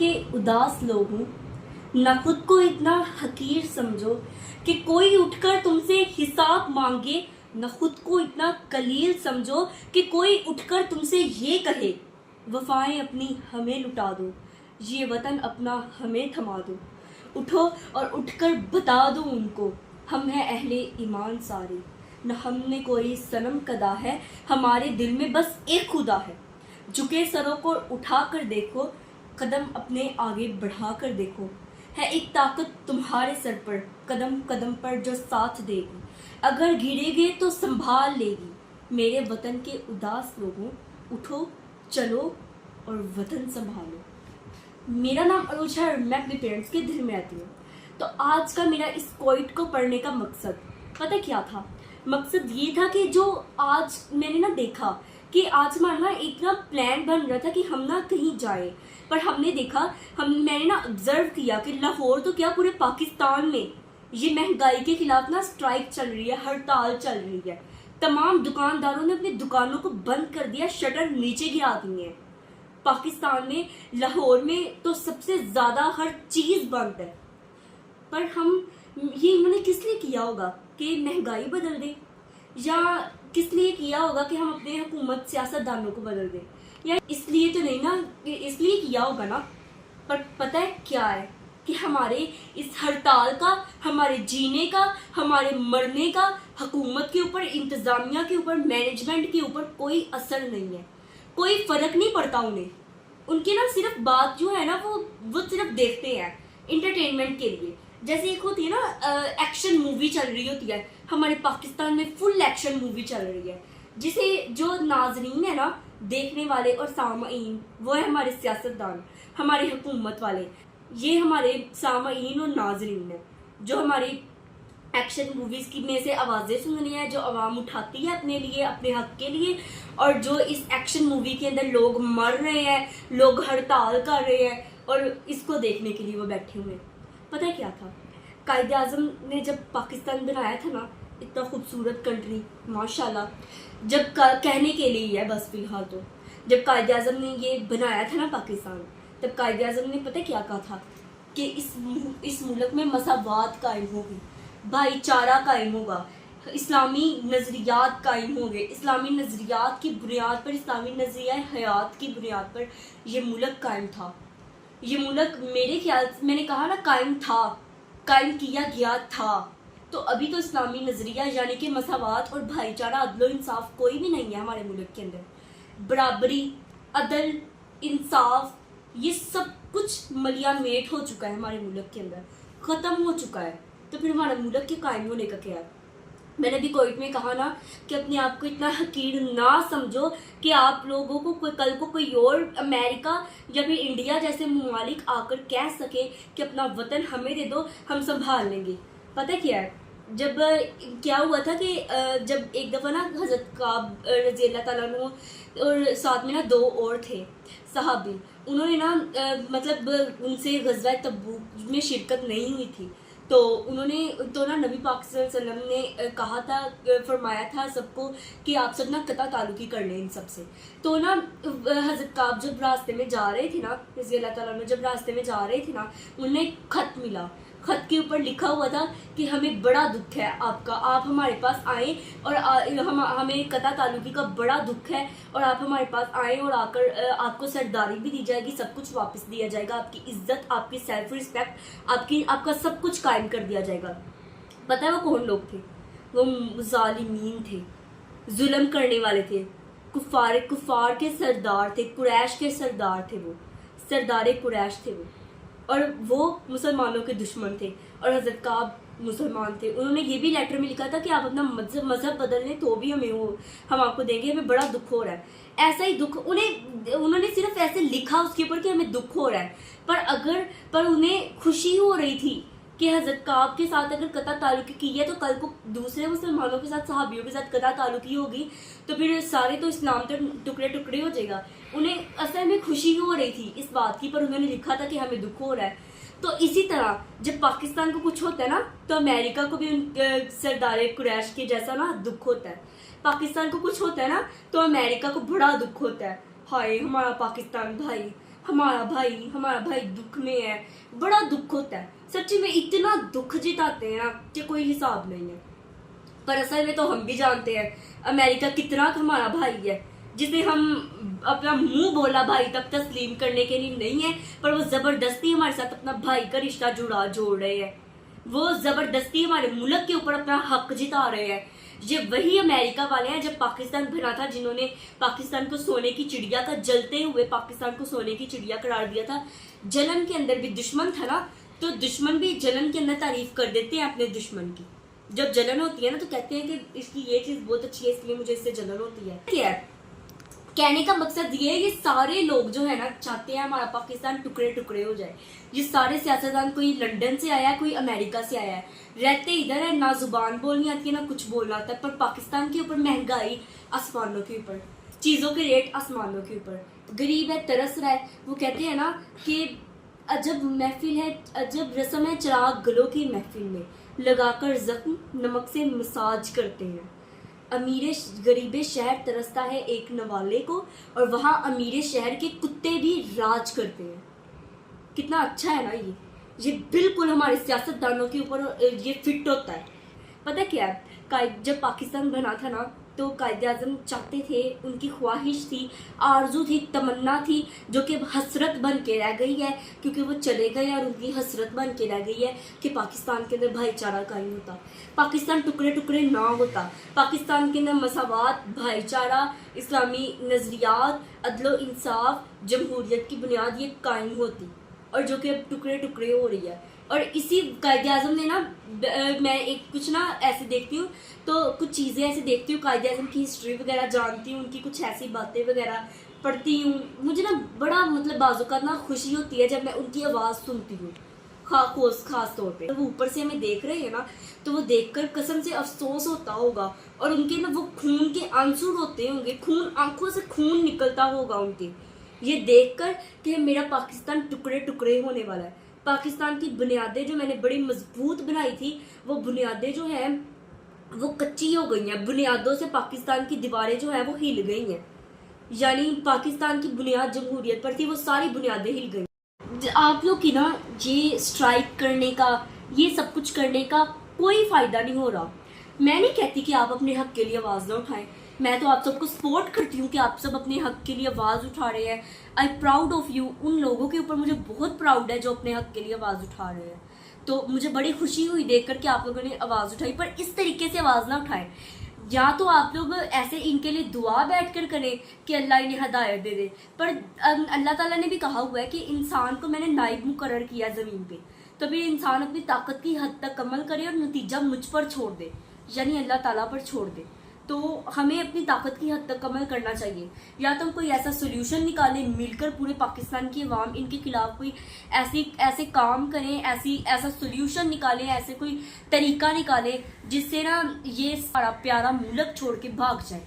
के उदास लोगों, न खुद को इतना हकीर समझो कि कोई उठकर तुमसे हिसाब मांगे, न खुद को इतना कलील समझो कि कोई उठकर तुमसे ये कहे वफाएं अपनी हमें लुटा दो, ये वतन अपना हमें थमा दो। उठो और उठकर बता दो उनको, हम हैं अहले ईमान सारे, न हमने कोई सनम कदा है, हमारे दिल में बस एक खुदा है। झुके सरों को उठा कर देखो, कदम अपने आगे बढ़ा कर देखो, है एक ताकत तुम्हारे सर पर, कदम कदम पर जो साथ देगी, अगर गिरेगे तो संभाल लेगी। मेरे वतन के उदास लोगों, उठो चलो और वतन संभालो। मेरा नाम अरूज है और मैं अपने पेरेंट्स के दिल में रहती हूँ। तो आज का मेरा इस कोइट को पढ़ने का मकसद पता क्या था? मकसद ये था कि जो आज मैंने ना देखा कि आज हमारा ना एक ना प्लान बन रहा था कि हम ना कहीं जाए, पर हमने देखा मैंने ना ऑब्जर्व किया कि लाहौर तो क्या पूरे पाकिस्तान में ये महंगाई के खिलाफ ना स्ट्राइक चल रही है, हड़ताल चल रही है। तमाम दुकानदारों ने अपनी दुकानों को बंद कर दिया, शटर नीचे गिरा दी है। पाकिस्तान में लाहौर में तो सबसे ज़्यादा हर चीज़ बंद है। पर ये इन्होंने किस लिए किया होगा कि महंगाई बदल दे, या किस लिए किया होगा कि हम अपने हुकूमत सियासतदानों को बदल दें, या इसलिए तो नहीं ना, इसलिए किया होगा ना। पर पता है क्या है कि हमारे इस हड़ताल का, हमारे जीने का, हमारे मरने का हुकूमत के ऊपर, इंतज़ामिया के ऊपर, मैनेजमेंट के ऊपर कोई असर नहीं है, कोई फ़र्क नहीं पड़ता उन्हें। उनकी ना सिर्फ बात जो है ना वो सिर्फ देखते हैं इंटरटेनमेंट के लिए। जैसे एक होती है ना एक्शन मूवी चल रही होती है, हमारे पाकिस्तान में फुल एक्शन मूवी चल रही है, जिसे जो नाजरीन है ना, देखने वाले और सामाईन, वो है हमारे सियासतदान, हमारे हुकूमत वाले। ये हमारे सामाईन और नाजरीन है जो हमारी एक्शन मूवीज़ की में से आवाज़ें सुन रही है, जो आवाम उठाती है अपने लिए, अपने हक के लिए, और जो इस एक्शन मूवी के अंदर लोग मर रहे हैं, लोग हड़ताल कर रहे हैं, और इसको देखने के लिए वो बैठे हुए हैं। पता है क्या था? कायदे आज़म ने जब पाकिस्तान बनाया था ना, इतना खूबसूरत कंट्री माशाल्लाह, जब कहने के लिए है बस फिलहाल तो, जब कायदे आज़म ने ये बनाया था ना पाकिस्तान, तब कायदे आज़म ने पता क्या कहा था कि इस मुल्क में मसावात कायम होगी, भाईचारा कायम होगा, इस्लामी नज़रियात कायम होंगे, इस्लामी नज़रियात की बुनियाद पर, इस्लामी नज़रिया हयात की बुनियाद पर ये मुल्क कायम था। ये मुल्क मेरे ख्याल से, मैंने कहा ना कायम था, कायम किया गया था। तो अभी तो इस्लामी नज़रिया यानी कि मसावात और भाईचारा, अदल इंसाफ कोई भी नहीं है हमारे मुल्क के अंदर। बराबरी, अदल, इंसाफ, ये सब कुछ मलियामेट हो चुका है हमारे मुल्क के अंदर, ख़त्म हो चुका है। तो फिर हमारे मुल्क के कायम होने का क्या है? मैंने भी कोर्ट में कहा ना कि अपने आप को इतना हकीर ना समझो कि आप लोगों को कल को कोई और अमेरिका या फिर इंडिया जैसे ममालिक आकर कह सके कि अपना वतन हमें दे दो, हम संभाल लेंगे। पता क्या है, जब क्या हुआ था कि जब एक दफ़ा ना हज़रत काब रज़ी अल्लाह ताला अन्हु और साथ में ना दो और थे सहाबी, उन्होंने ना मतलब उनसे ग़ज़वा तबूक में शिरकत नहीं हुई थी, तो उन्होंने तो ना नबी पाक सल्लल्लाहु अलैहि वसल्लम ने कहा था, फरमाया था सबको कि आप सब ना कता ताल्लुकी कर लें इन सब से। तो ना हज़रत काब जब रास्ते में जा रहे थे ना, रज़ी अल्लाह ताला अन्हु जब रास्ते में जा रहे थे ना, उन्हें खत मिला। खत के ऊपर लिखा हुआ था कि हमें बड़ा दुख है आपका, आप हमारे पास आएँ और हमें कता ताल्लुकी का बड़ा दुख है, और आप हमारे पास आएँ और आकर आपको सरदारी भी दी जाएगी, सब कुछ वापस दिया जाएगा, आपकी इज्जत, आपकी सेल्फ रिस्पेक्ट, आपका सब कुछ कायम कर दिया जाएगा। पता है वो कौन लोग थे? वो ज़ालिमीन थे, जुल्म करने वाले थे, कुफार के सरदार थे, कुरैश के सरदार थे, वो सरदार कुरैश थे वो, और वो मुसलमानों के दुश्मन थे। और हज़रत काब मुसलमान थे, उन्होंने ये भी लेटर में लिखा था कि आप अपना मज़हब बदल लें तो भी हम आपको देंगे, हमें बड़ा दुख हो रहा है। ऐसा ही दुख उन्होंने सिर्फ ऐसे लिखा उसके ऊपर कि हमें दुख हो रहा है, पर उन्हें खुशी हो रही थी कि हज़रत काब के साथ अगर कता ताल्लुकी की है तो कल को दूसरे मुसलमानों के साथ, सहाबियों के साथ कता ताल्लुकी होगी तो फिर सारे तो इस्लाम तो टुकड़े टुकड़े हो जाएगा। उन्हें असल में खुशी हो रही थी इस बात की, पर उन्होंने लिखा था कि हमें दुख हो रहा है। तो इसी तरह जब पाकिस्तान को कुछ होता है ना, तो अमेरिका को भी सरदार कुरैश के जैसा ना दुख होता है। पाकिस्तान को कुछ होता है ना, तो अमेरिका को बड़ा दुख होता है, हाय हमारा पाकिस्तान भाई, हमारा भाई दुख में है, बड़ा दुख होता है सच्ची में, इतना दुख जिताते हैं ना कि कोई हिसाब नहीं है। पर असल में तो हम भी जानते हैं अमेरिका कितना हमारा भाई है, जिसे हम अपना मुंह बोला भाई तक तस्लीम करने के लिए नहीं है, पर वो जबरदस्ती हमारे साथ अपना भाई का रिश्ता जोड़ रहे हैं। वो जबरदस्ती हमारे मुल्क के ऊपर अपना हक जिता रहे हैं। ये वही अमेरिका वाले हैं जब पाकिस्तान बना था, जिन्होंने पाकिस्तान को सोने की चिड़िया का, जलते हुए पाकिस्तान को सोने की चिड़िया करार दिया था। जलन के अंदर भी दुश्मन था ना, तो दुश्मन भी जलन के अंदर तारीफ कर देते हैं अपने दुश्मन की। जब जलन होती है ना तो कहते हैं कि इसकी ये चीज बहुत अच्छी है इसलिए मुझे इससे जलन होती है। क्या है कहने का मकसद ये सारे लोग जो है ना चाहते हैं हमारा पाकिस्तान टुकड़े टुकड़े हो जाए। ये सारे सियासतदान, कोई लंदन से आया है, कोई अमेरिका से आया है, रहते इधर है, ना जुबान बोलनी आती है ना कुछ बोलना आता है, पर पाकिस्तान के ऊपर महंगाई आसमानों के ऊपर, चीजों के रेट आसमानों के ऊपर, गरीब है तरस रहा है। वो कहते हैं ना कि अजब महफिल है, अजब रस्म है चिराग गलों की महफिल में, लगाकर जख्म नमक से मसाज करते हैं। अमीर गरीब शहर तरसता है एक नवाले को, और वहाँ अमीर शहर के कुत्ते भी राज करते हैं। कितना अच्छा है ना ये बिल्कुल हमारे सियासतदानों के ऊपर ये फिट होता है। पता क्या है, जब पाकिस्तान बना था ना तो कायदे आज़म चाहते थे, उनकी ख्वाहिश थी, आरजू थी, तमन्ना थी, जो कि हसरत बन के रह गई है, क्योंकि वो चले गए और उनकी हसरत बन के रह गई है कि पाकिस्तान के अंदर भाईचारा कायम होता, पाकिस्तान टुकड़े टुकड़े ना होता, पाकिस्तान के अंदर मसावात, भाईचारा, इस्लामी नज़रियात, अदलो इंसाफ, जमहूरियत की बुनियाद ये कायम होती, और जो कि अब टुकड़े टुकड़े हो रही है। और इसी कायदे आज़म ने ना, मैं एक कुछ ना ऐसे देखती हूँ तो कुछ चीज़ें ऐसे देखती हूँ, कायदे आज़म की हिस्ट्री वगैरह जानती हूँ, उनकी कुछ ऐसी बातें वगैरह पढ़ती हूँ, मुझे ना बड़ा मतलब बाज़ों ना खुशी होती है जब मैं उनकी आवाज़ सुनती हूँ, खास तौर पे। तो वो ऊपर से हमें देख रहे हैं ना, तो वो देखकर कसम से अफसोस होता होगा, और उनके ना वो खून के आंसू होते होंगे, खून, आंखों से खून निकलता होगा उनके, ये देखकर कि मेरा पाकिस्तान टुकड़े टुकड़े होने वाला है। पाकिस्तान की बुनियादें जो मैंने बड़ी मजबूत बनाई थी, वो बुनियादें जो है वो कच्ची हो गई हैं, बुनियादों से पाकिस्तान की दीवारें जो है वो हिल गई हैं, यानी पाकिस्तान की बुनियाद जमहूरियत पर थी, वो सारी बुनियादें हिल गई। आप लोग की ना ये स्ट्राइक करने का, ये सब कुछ करने का कोई फायदा नहीं हो रहा। मैं नहीं कहती कि आप अपने हक के लिए आवाज़ ना उठाएं, मैं तो आप सबको सपोर्ट करती हूँ कि आप सब अपने हक के लिए आवाज़ उठा रहे हैं। आई प्राउड ऑफ यू, उन लोगों के ऊपर मुझे बहुत प्राउड है जो अपने हक के लिए आवाज़ उठा रहे हैं। तो मुझे बड़ी खुशी हुई देखकर कि आप लोगों ने आवाज़ उठाई, पर इस तरीके से आवाज़ ना उठाएं। या तो आप लोग ऐसे इनके लिए दुआ बैठकर करें कि अल्लाह इन्हें हदायत दे दे, पर अल्लाह ताला ने भी कहा हुआ है कि इंसान को मैंने नाइब मुकर्रर किया ज़मीन पे, तो फिर इंसान अपनी ताकत की हद तक अमल करे और नतीजा मुझ पर छोड़ दे, यानी अल्लाह ताला पर छोड़ दे। तो हमें अपनी ताकत की हद तक अमल करना चाहिए, या तो हम कोई ऐसा सोल्यूशन निकालें मिलकर, पूरे पाकिस्तान की अवाम इनके खिलाफ कोई ऐसे काम करें, ऐसा सोल्यूशन निकालें, ऐसे कोई तरीका निकालें जिससे ना ये सारा प्यारा मुल्क छोड़ के भाग जाए।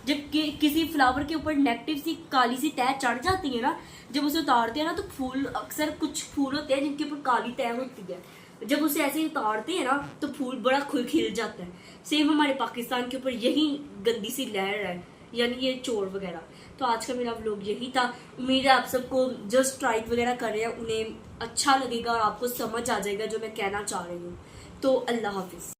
जब किसी फ्लावर के ऊपर नेगेटिव सी काली सी तह चढ़ जाती है ना, जब उसे उतारते हैं ना, तो फूल, अक्सर कुछ फूल होते हैं जिनके ऊपर काली तह होती है, जब उसे ऐसे उतारते हैं ना तो फूल बड़ा खिल जाता है। सेम हमारे पाकिस्तान के ऊपर यही गंदी सी लहर है, यानी ये चोर वगैरह। तो आज का मेरा व्लॉग यही था। उम्मीद है आप सबको जो स्ट्राइक वगैरह कर रहे हैं उन्हें अच्छा लगेगा और आपको समझ आ जाएगा जो मैं कहना चाह रही हूँ। तो अल्लाह हाफिज़।